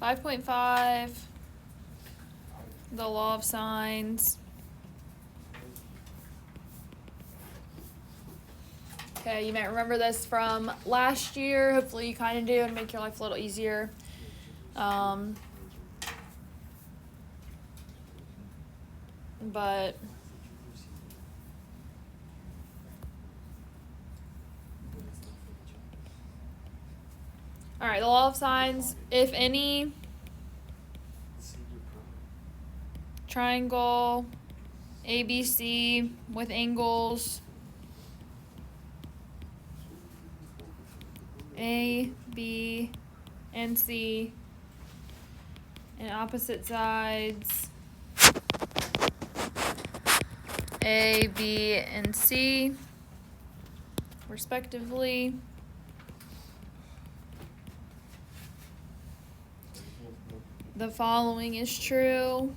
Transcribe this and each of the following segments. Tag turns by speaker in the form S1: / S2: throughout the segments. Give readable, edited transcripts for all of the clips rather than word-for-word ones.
S1: 5.5, the law of sines. Okay, you might remember this from last year. Hopefully you kind of do and make your life a little easier. But all right, the law of sines, if any triangle ABC with angles A, B, and C and opposite sides A, B, and C respectively, the following is true.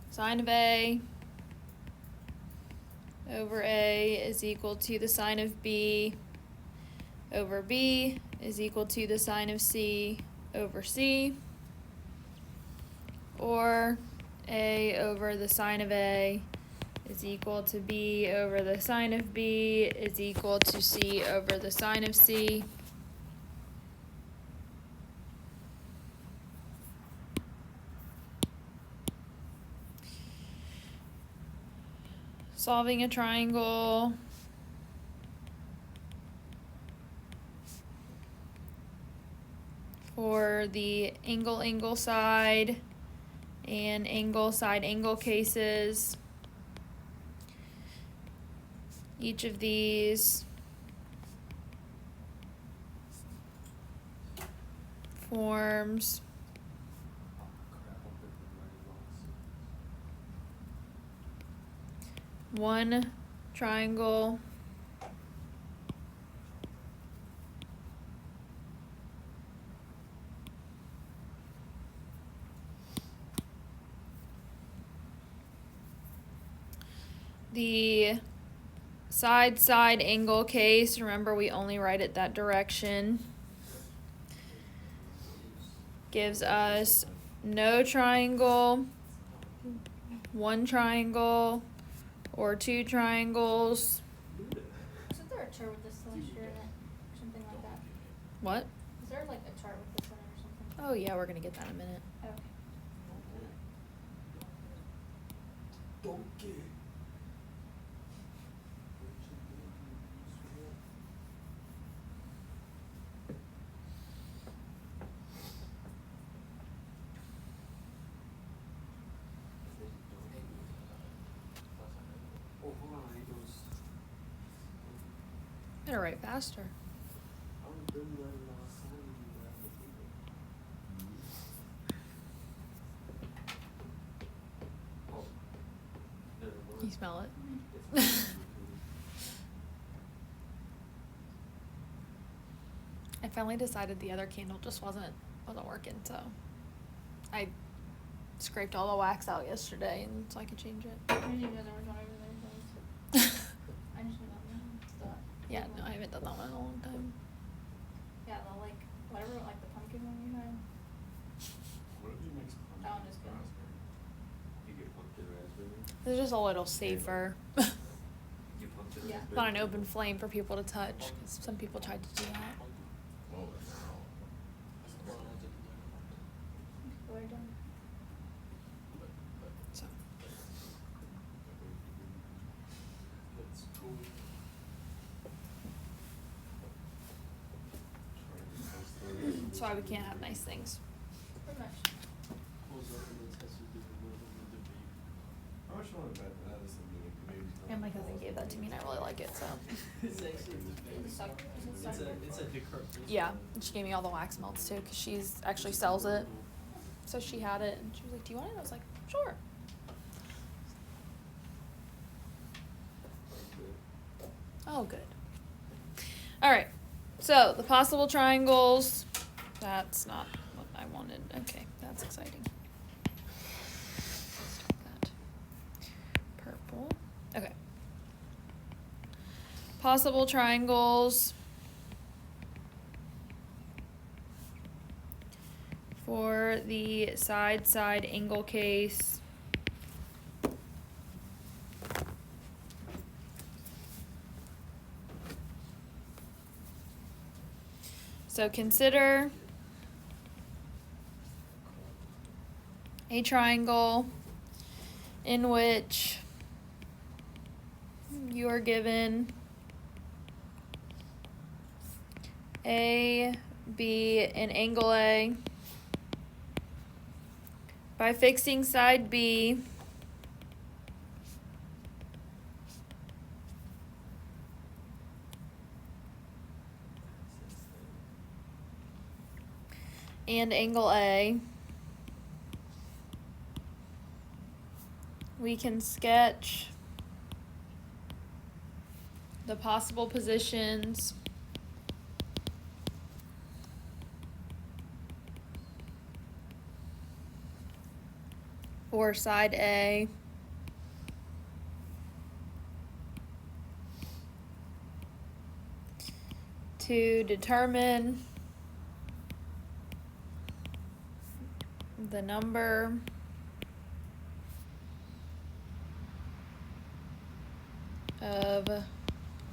S1: Sine of A over A is equal to the sine of B over B is equal to the sine of C over C, or A over the sine of A is equal to B over the sine of B is equal to C over the sine of C. Solving a triangle for the angle side and angle side angle cases. Each of these forms one triangle the side angle case, remember we only write it that direction, gives us no triangle, one triangle, or two triangles.
S2: Isn't there a chart with this last year in it? Something like that.
S1: What?
S2: Is there like a chart with this in it or something?
S1: Oh yeah, we're gonna get that in a minute.
S2: Okay.
S1: Better write faster. You smell it? I finally decided the other candle just wasn't working, so I scraped all the wax out yesterday and so I could change it.
S2: I didn't even know there was one over there. I just knew that one. Stop.
S1: Yeah, no, I haven't done that one in a long time.
S2: Yeah, the like whatever like the pumpkin one you had.
S3: What if you mix pumpkin
S2: That one is good.
S3: raspberry? You get pumpkin raspberry?
S1: It's just a little safer.
S3: You pumpkin
S2: Yeah.
S3: raspberry?
S1: Not an open flame for people to touch, 'cause some people tried to do that.
S3: Oh,
S2: People are done.
S1: So.
S3: that's cool.
S1: That's why we can't have nice things.
S2: Pretty much.
S3: How much you want to bet that is something like the baby's not?
S1: And my cousin gave that to me and I really like it, so.
S4: It's actually
S2: Is it suck? Is it suck?
S4: it's a decor.
S1: Yeah, and she gave me all the wax melts too, because she's actually sells it. So she had it and she was like, do you want it? I was like, sure. Oh, good. All right, so the possible triangles, that's not what I wanted. Okay, that's exciting. Let's take that. Purple. Okay. Possible triangles for the side-side angle case. So consider a triangle in which you are given A, B, and angle A. By fixing side B, and angle A, we can sketch the possible positions for side A to determine the number of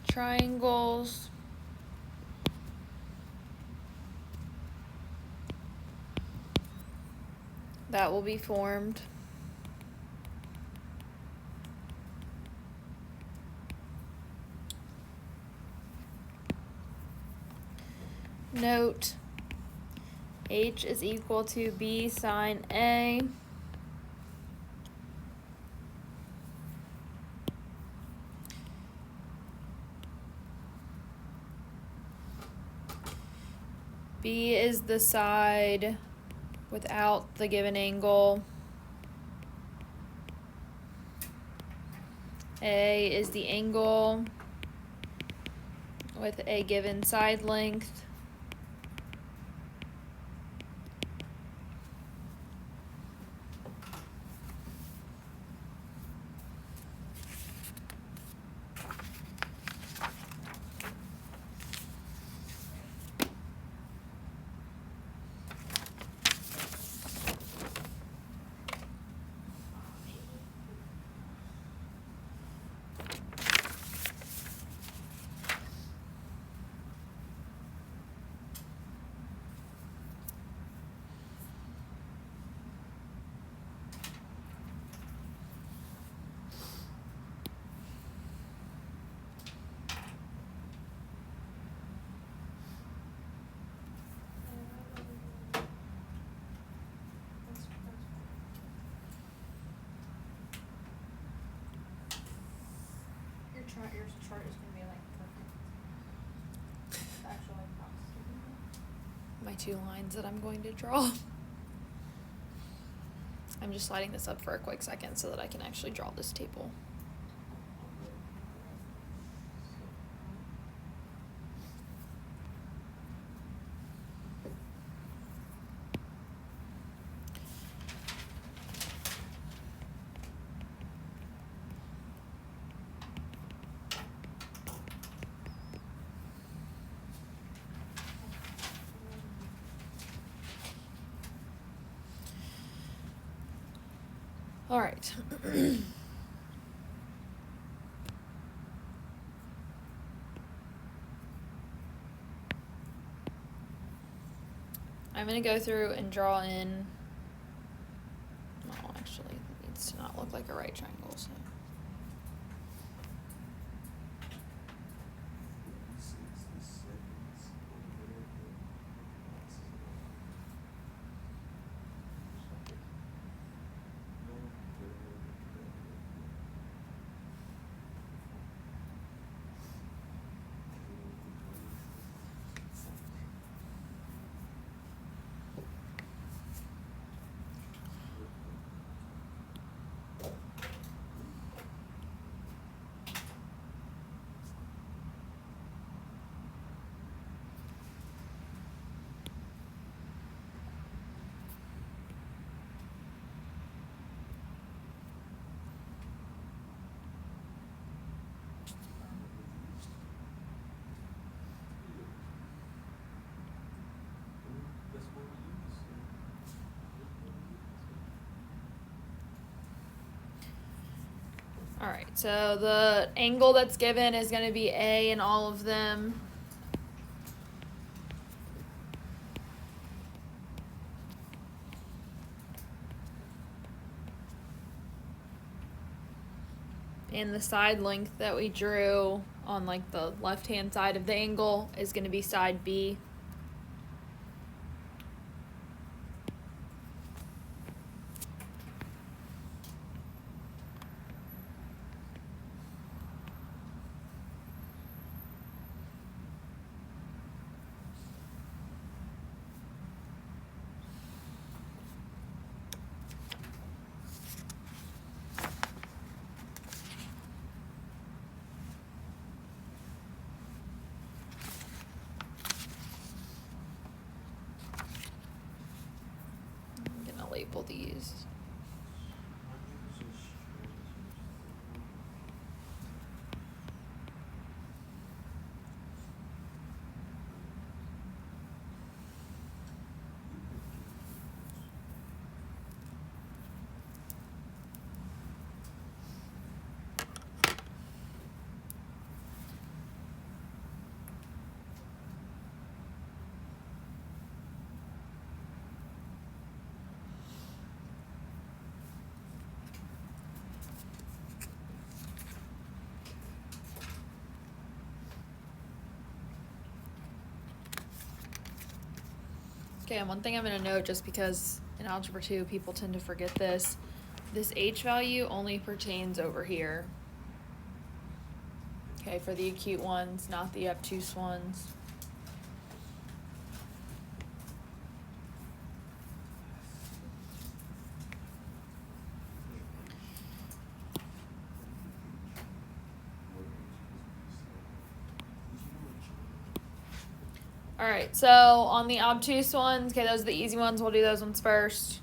S1: triangles that will be formed. Note, H is equal to B sine A. B is the side without the given angle. A is the angle with a given side length.
S2: Your chart is gonna be like perfect. The actual like box.
S1: My 2 lines that I'm going to draw. I'm just sliding this up for a quick second so that I can actually draw this table. All right. I'm going to go through and draw in, well, actually, it needs to not look like a right triangle, so. Alright, so the angle that's given is going to be A in all of them. And the side length that we drew on like the left-hand side of the angle is going to be side B. I'm going to label these. Okay, and one thing I'm going to note, just because in Algebra 2 people tend to forget this H value only pertains over here. Okay, for the acute ones, not the obtuse ones. Alright, so on the obtuse ones, okay, those are the easy ones. We'll do those ones first.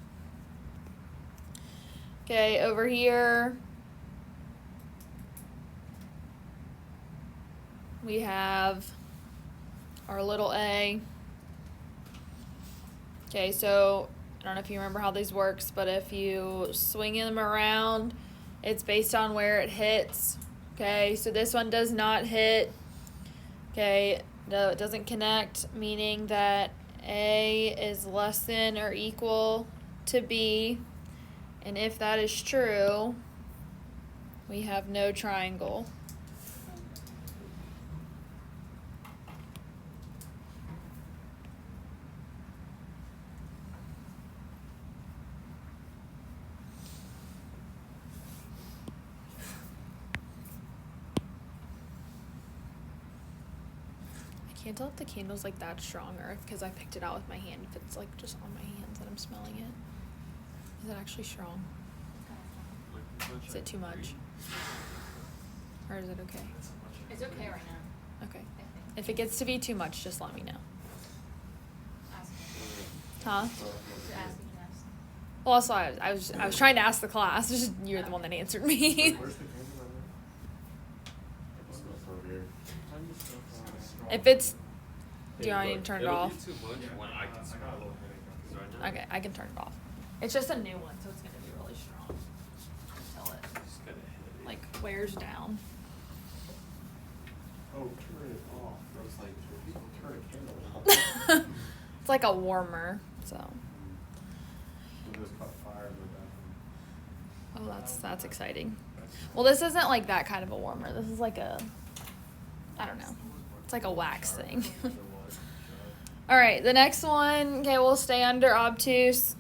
S1: Okay, over here, we have our little a. Okay, so I don't know if you remember how these works, but if you swing them around, it's based on where it hits. Okay, so this one does not hit. Okay, no, it doesn't connect, meaning that A is less than or equal to B. And if that is true, we have no triangle. I can't tell if the candle's like that strong or because I picked it out with my hand. If it's like just on my hands that I'm smelling it. Is it actually strong? Is it too much? Or is it okay?
S2: It's okay right now.
S1: Okay.
S2: I think.
S1: If it gets to be too much, just let me know.
S2: Ask me.
S1: Huh?
S2: Just ask, you can ask.
S1: Well, also I was trying to ask the class. Just you're the one that answered me.
S3: Where's the candle on there? It's over here.
S1: If it's, do I need to turn it
S5: It'll
S1: off?
S5: be too much when I can smell it. 'Cause right now,
S1: Okay, I can turn it off. It's just a new one, so it's gonna be really strong until it
S5: it's gonna hit it.
S1: like wears down.
S3: Oh, turn it off. I was like, people turn a candle off.
S1: It's like a warmer, so.
S3: It just caught fire in the bathroom.
S1: Oh, that's exciting. Well, this isn't like that kind of a warmer. This is like a, I don't know. It's like a wax thing. All right, the next one, okay, we'll stay under obtuse.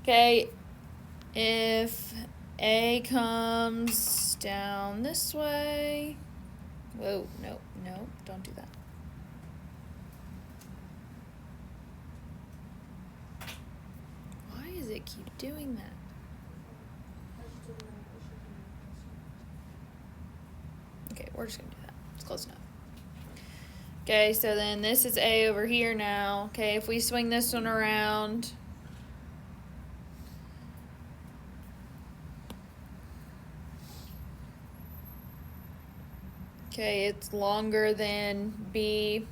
S1: Okay, if A comes down this way. Whoa, no, don't do that. Why does it keep doing that? Okay, we're just gonna do that. It's close enough. Okay, so then this is A over here now. Okay, if we swing this one around. Okay, it's longer than B.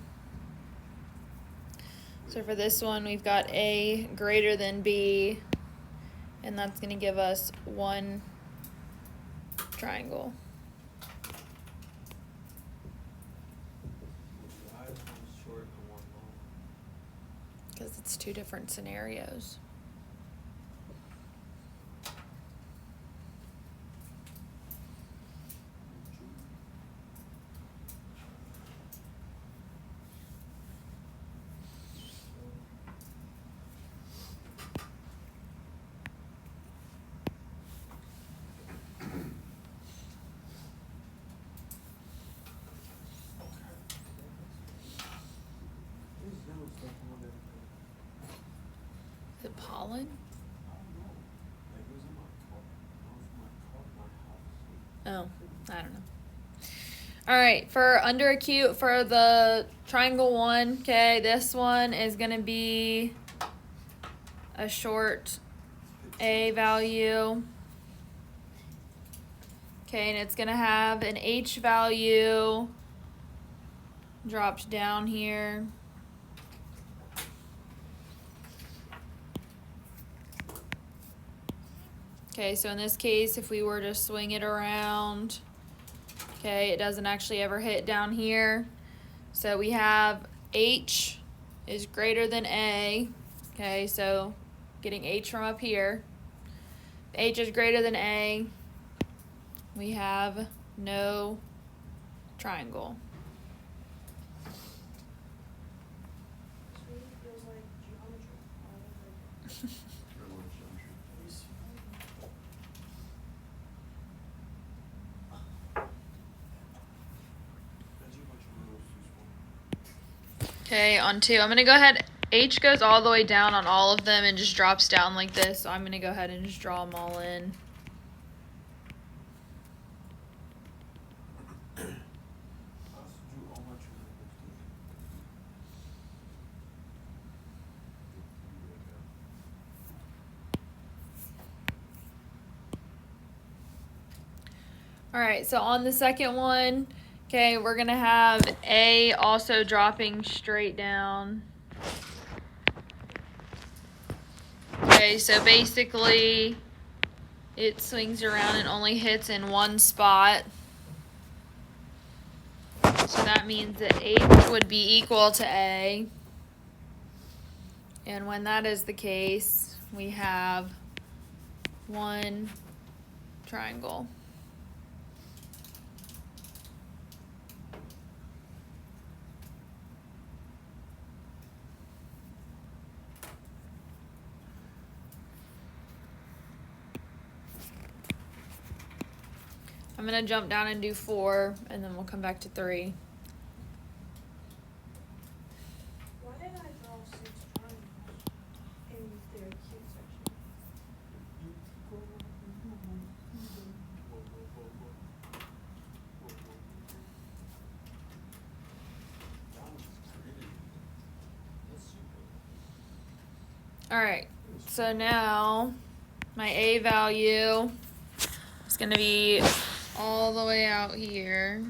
S1: So for this one, we've got A greater than B. And that's going to give us one triangle. It's two different scenarios. Is it pollen? Oh, I don't know. All right, for under acute, for the triangle one, okay, this one is going to be a short A value. Okay, and it's going to have an H value dropped down here. Okay, so in this case, if we were to swing it around, okay, it doesn't actually ever hit down here. So we have H is greater than A. Okay, so getting H from up here. If H is greater than A, we have no triangle.
S2: Feels like geometry.
S1: Okay, on 2. I'm going to go ahead. H goes all the way down on all of them and just drops down like this. So I'm going to go ahead and just draw them all in. All right, so on the second one, okay, we're going to have A also dropping straight down. Okay, so basically it swings around and only hits in one spot. So that means that H would be equal to A. And when that is the case, we have one triangle. I'm going to jump down and do 4, and then we'll come back to 3.
S2: Why did I draw 6 triangles in the acute section?
S1: All right, so now my A value is going to be all the way out here.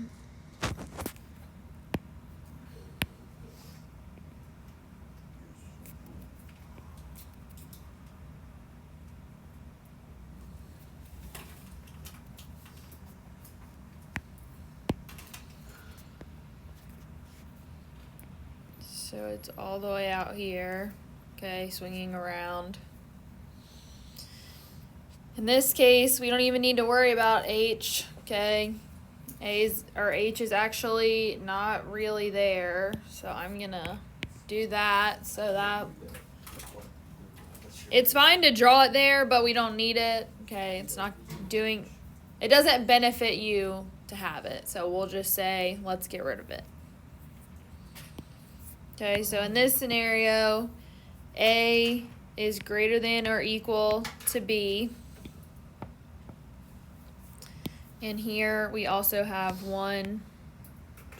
S1: So it's all the way out here, okay, swinging around. In this case, we don't even need to worry about H, okay? H is actually not really there, so I'm gonna do that so that it's fine to draw it there, but we don't need it, okay? It's not doing, it doesn't benefit you to have it, so we'll just say, let's get rid of it. Okay, so in this scenario, A is greater than or equal to B. And here we also have one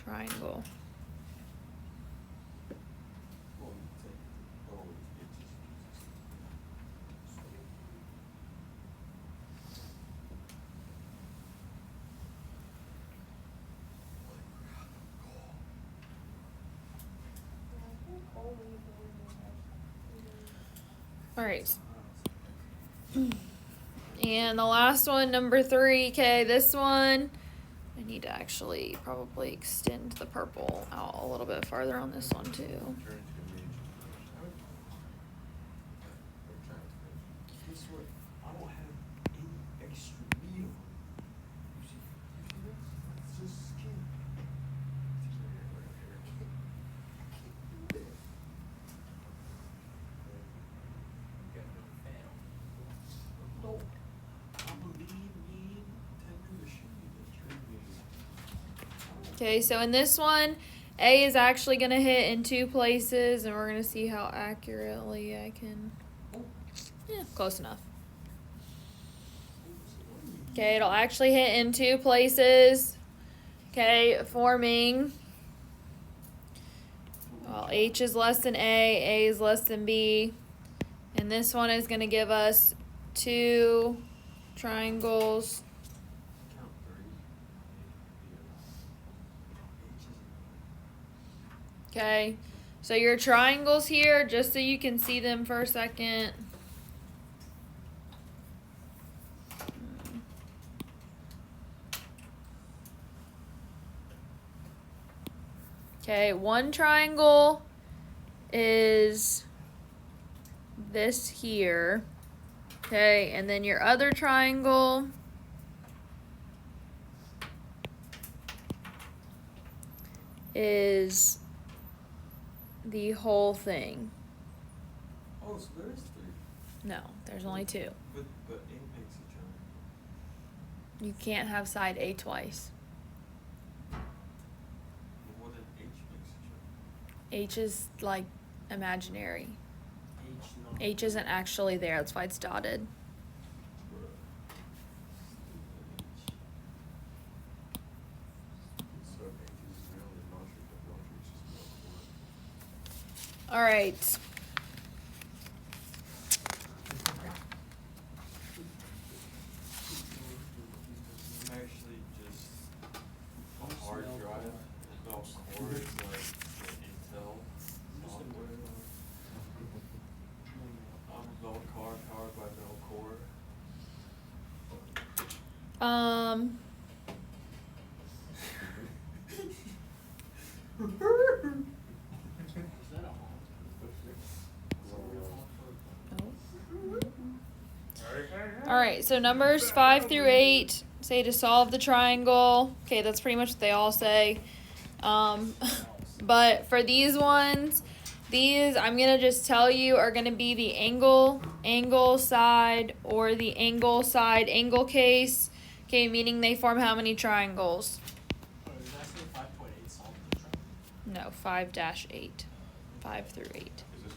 S1: triangle. All right. And the last one, number 3, okay, this one, I need to actually probably extend the purple out a little bit farther on this one too. Okay, so in this one, A is actually going to hit in 2 places, and we're going to see how accurately I can. Yeah, close enough. Okay, it'll actually hit in 2 places. Okay, forming. Well, H is less than A is less than B. And this one is going to give us 2 triangles.
S3: Count 3.
S1: Okay, so your triangles here, just so you can see them for a second. Okay, one triangle is this here. Okay, and then your other triangle is the whole thing.
S3: Oh, so there is 3.
S1: No, there's only 2.
S3: But A makes a triangle.
S1: You can't have side A twice.
S3: But what if H makes a triangle?
S1: H is like imaginary.
S4: H not.
S1: H isn't actually there, that's why it's dotted.
S3: Bruh. So if H is real, then Matrix is just real.
S1: All right.
S3: I'm actually just a hard drive and no cords like the Intel software. No car powered by no core.
S4: Is that a haunt?
S1: All right, so numbers 5 through 8 say to solve the triangle. Okay, that's pretty much what they all say. But for these ones, these I'm gonna just tell you are gonna be the angle side, or the angle case. Okay, meaning they form how many triangles?
S4: Oh, does that say 5.8 solve the triangle?
S1: No, 5-8. 5 through 8.
S3: Is this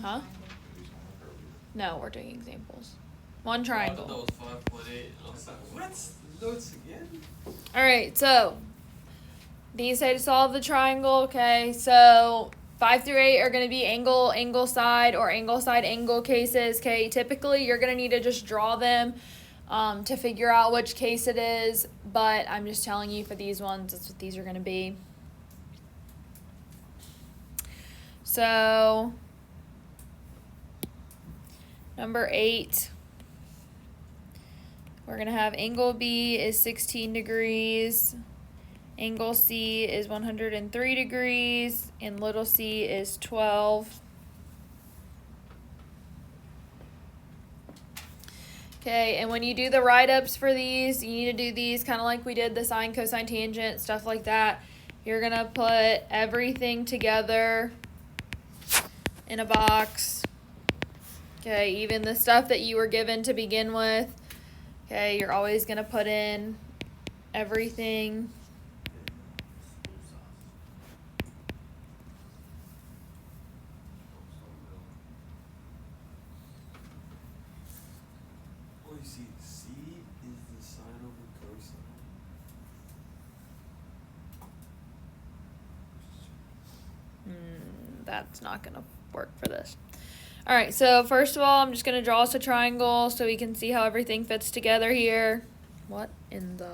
S1: Huh? No, we're doing examples. One
S3: That
S1: triangle.
S3: was 5.8. I was like, what? Notes again?
S1: All right, so these say to solve the triangle. Okay, so 5 through 8 are going to be angle side, or angle cases. Okay, typically you're going to need to just draw them to figure out which case it is, but I'm just telling you for these ones, that's what these are going to be. So number 8, we're going to have angle B is 16 degrees, angle C is 103 degrees, and little c is 12. Okay, and when you do the write-ups for these, you need to do these kind of like we did the sine, cosine, tangent, stuff like that. You're going to put everything together in a box. Okay, even the stuff that you were given to begin with. Okay, you're always going to put in everything.
S3: Oh, you see, C is the sine over cosine.
S1: That's not going to work for this. All right, so first of all, I'm just going to draw us a triangle so we can see how everything fits together here. What in the...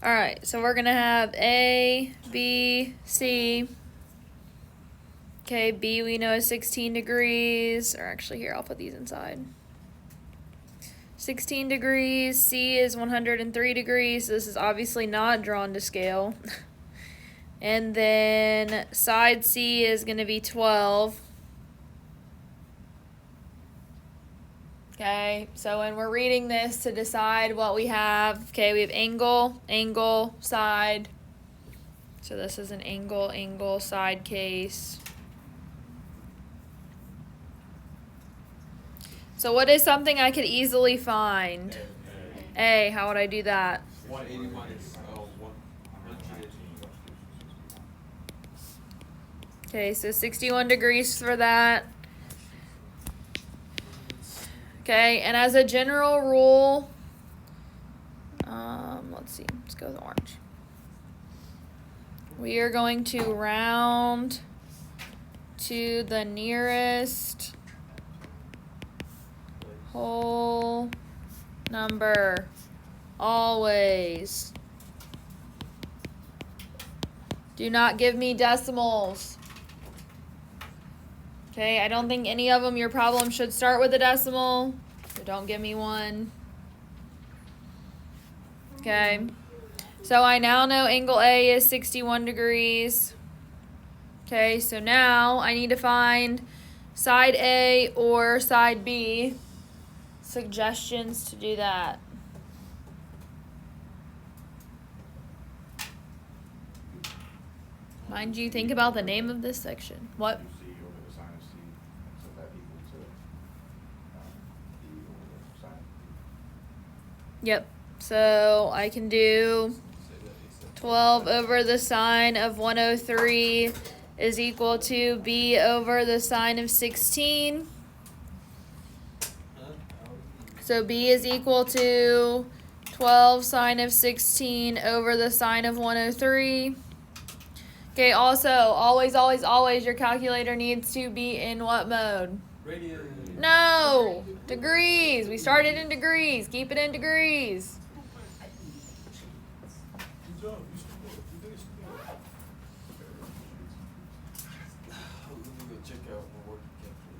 S1: All right, so we're going to have A, B, C. Okay, B we know is 16 degrees. Or actually, here, I'll put these inside. 16 degrees. C is 103 degrees. So this is obviously not drawn to scale. And then side C is going to be 12. Okay, so when we're reading this to decide what we have, okay, we have angle, side. So this is an angle, side case. So what is something I could easily find? A, how would I do that?
S3: 180 minus 100.
S1: Okay, so 61 degrees for that. Okay, and as a general rule, let's see, let's go with orange. We are going to round to the nearest whole number, always. Do not give me decimals. Okay, I don't think any of them, your problem should start with a decimal, so don't give me one. Okay, so I now know angle A is 61 degrees. Okay, so now I need to find side A or side B. Suggestions to do that. Mind you, think about the name of this section. What?
S6: C over the sine of C, so that equal to D over the sine.
S1: Yep. So I can do 12 over the sine of 103 is equal to B over the sine of 16. So B is equal to 12 sine of 16 over the sine of 103. Okay, also, always, always, always, your calculator needs to be in what mode?
S3: Radio.
S1: No! Degrees. We started in degrees. Keep it in degrees.
S3: Let me go check out my working calculator.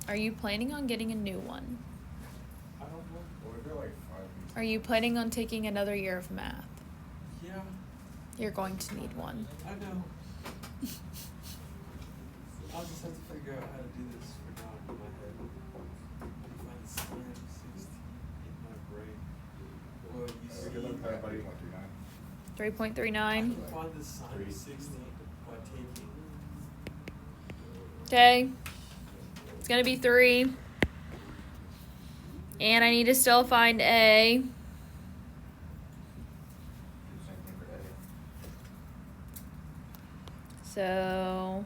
S1: Are you planning on getting a new one?
S3: I don't know.
S6: Well, we've got like 5 weeks.
S1: Are you planning on taking another year of math?
S3: Yeah,
S1: You're going to need one.
S3: I know. I'll just have to figure out how to do this for now in my head. Find the sine of 60 in my brain. Well, you
S6: We
S3: see,
S6: could look at
S3: I
S1: 3.39.
S6: by
S3: 3.39. Can find the sine of 60 by taking.
S1: Okay. It's going to be 3. And I need to still find A.
S6: Do the same thing for A.
S1: So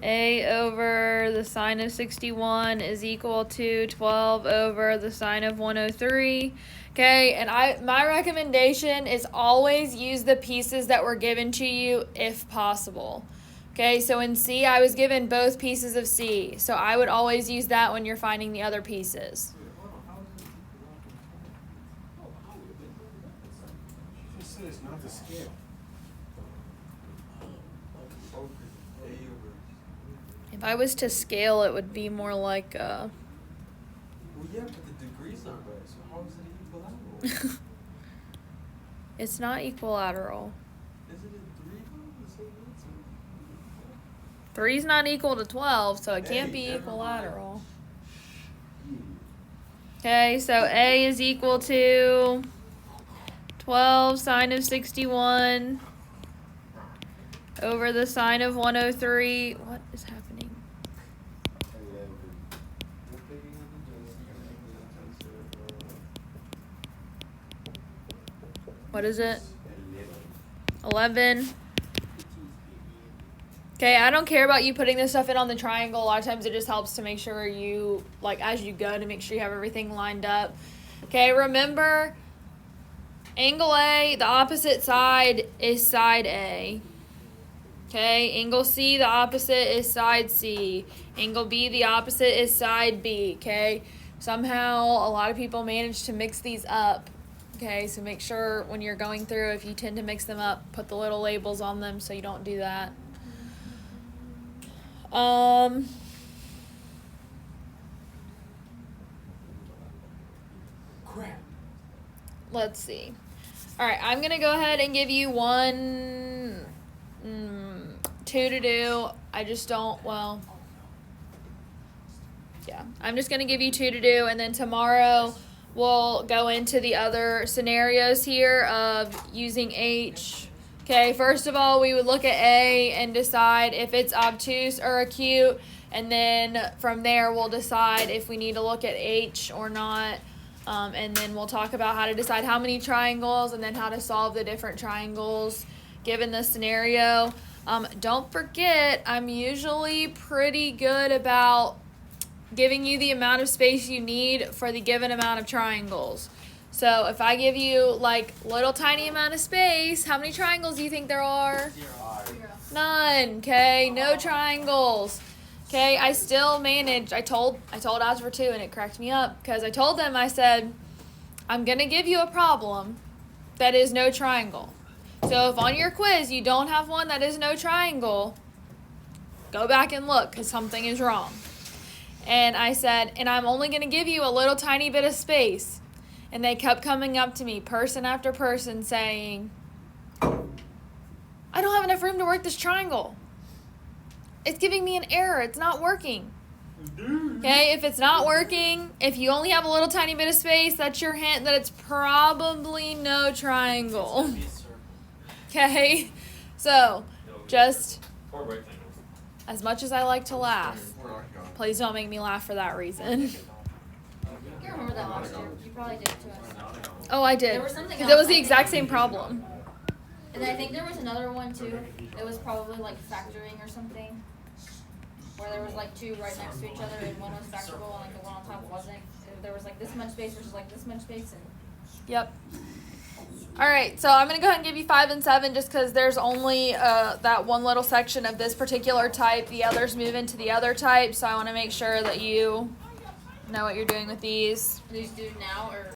S1: A over the sine of 61 is equal to 12 over the sine of 103. Okay, and my recommendation is always use the pieces that were given to you if possible. Okay, so in C, I was given both pieces of C. So I would always use that when you're finding the other pieces.
S3: Wait, hold on. How is it equal?
S6: She just said it's not the scale.
S3: Oh, 'cause A over.
S1: If I was to scale, it would be more like
S3: Well, yeah, but the degree's not right, so how is it equilateral?
S1: it's not equilateral.
S3: Isn't it 3 though? The same answer?
S1: 3's not equal to 12, so it can't
S3: Hey,
S1: be
S3: never
S1: equilateral. Okay, so A is equal to 12 sine of 61 over the sine of 103. What is happening? What is it? 11. Okay, I don't care about you putting this stuff in on the triangle. A lot of times it just helps to make sure you, like, as you go, to make sure you have everything lined up. Okay, remember, angle A, the opposite side is side A. Okay, angle C, the opposite is side C. Angle B, the opposite is side B. Okay, somehow a lot of people manage to mix these up. Okay, so make sure when you're going through, if you tend to mix them up, put the little labels on them so you don't do that.
S3: Crap.
S1: Let's see. All right, I'm gonna go ahead and give you 2 to do. I just don't, well, yeah, I'm just gonna give you 2 to do, and then tomorrow we'll go into the other scenarios here of using H. Okay, Okay, first of all, we would look at A and decide if it's obtuse or acute, and then from there we'll decide if we need to look at H or not, and then we'll talk about how to decide how many triangles and then how to solve the different triangles given the scenario. Don't forget, I'm usually pretty good about giving you the amount of space you need for the given amount of triangles. So if I give you like little tiny amount of space, how many triangles do you think there are?
S4: 0.
S1: None. Okay, no triangles. Okay, I still managed. I told Algebra 2 and it cracked me up because I told them, I said, I'm gonna give you a problem that is no triangle. So if on your quiz you don't have one that is no triangle, go back and look because something is wrong. And I said, and I'm only gonna give you a little tiny bit of space. And they kept coming up to me, person after person, saying, I don't have enough room to work this triangle. It's giving me an error. It's not working. Okay, if it's not working, if you only have a little tiny bit of space, that's your hint that it's probably no triangle.
S4: Be a circle.
S1: Okay, so just
S5: Or rectangles.
S1: as much as I like to laugh,
S6: Where are you?
S1: please don't make me laugh for that reason.
S7: I can't remember that last year. You probably did it to us.
S1: Oh, I did.
S7: There was something
S1: Because it was
S7: else,
S1: the
S7: I
S1: exact
S7: think.
S1: same problem.
S7: And I think there was another one too. It was probably like factoring or something. Where there was like two right next to each other and one was factorable and like the one on top wasn't. There was like this much space versus like this much space and
S1: Yep. All right, so I'm going to go ahead and give you 5 and 7 just because there's only that one little section of this particular type. The others move into the other type, so I want to make sure that you know what you're doing with these.
S7: these do now or